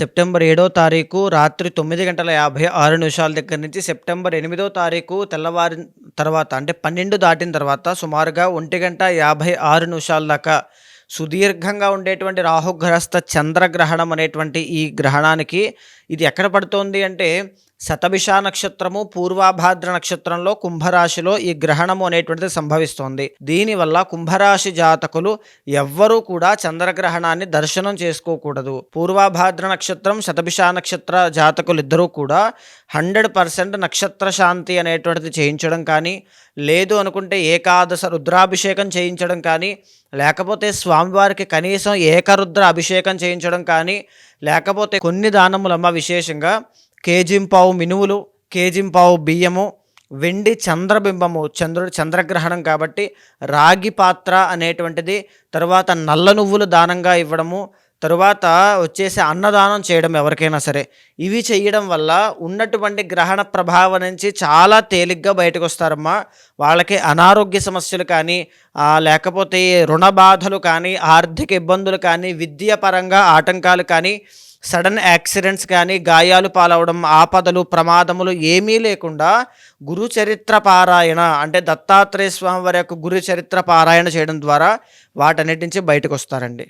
September 7వ తారీఖు రాత్రి 9:56 దగ్గర నుంచి సెప్టెంబర్ 8వ తారీఖు తెల్లవారిన తర్వాత అంటే 12 దాటిన తర్వాత సుమారుగా 1:56 దాకా సుదీర్ఘంగా ఉండేటువంటి రాహుగ్రస్త చంద్రగ్రహణం అనేటువంటి ఈ గ్రహణానికి ఇది ఎక్కడ పడుతోంది అంటే శతభిష నక్షత్రము పూర్వాభాద్ర నక్షత్రంలో కుంభరాశిలో ఈ గ్రహణము అనేటువంటిది సంభవిస్తోంది. దీనివల్ల కుంభరాశి జాతకులు ఎవ్వరూ కూడా చంద్రగ్రహణాన్ని దర్శనం చేసుకోకూడదు. పూర్వాభాద్ర నక్షత్రం శతభిష నక్షత్ర జాతకులు ఇద్దరూ కూడా 100% నక్షత్ర శాంతి అనేటువంటిది చేయించడం కానీ, లేదు అనుకుంటే ఏకాదశ రుద్రాభిషేకం చేయించడం కానీ, లేకపోతే స్వామివారికి కనీసం ఏకరుద్ర అభిషేకం చేయించడం కానీ, లేకపోతే కొన్ని దానములమ్మ విశేషంగా కేజింపావు మినువులు, కేజింపావు బియ్యము, వెండి చంద్రబింబము, చంద్రగ్రహణం కాబట్టి రాగి పాత్ర అనేటువంటిది, తరువాత నల్ల నువ్వులు దానంగా ఇవ్వడము, తరువాత వచ్చేసి అన్నదానం చేయడం ఎవరికైనా సరే. ఇవి చేయడం వల్ల ఉన్నటువంటి గ్రహణ ప్రభావం నుంచి చాలా తేలిగ్గా బయటకు వస్తారమ్మా. వాళ్ళకి అనారోగ్య సమస్యలు కానీ, లేకపోతే రుణ బాధలు కానీ, ఆర్థిక ఇబ్బందులు కానీ, విద్యాపరంగా ఆటంకాలు కానీ, సడన్ యాక్సిడెంట్స్ కానీ, గాయాలు పాలవడం, ఆపదలు, ప్రమాదములు ఏమీ లేకుండా గురు చరిత్ర పారాయణ అంటే దత్తాత్రేయ స్వామి వారి యొక్క గురు చరిత్ర పారాయణ చేయడం ద్వారా వాటన్నిటి నుంచి బయటకు వస్తారండి.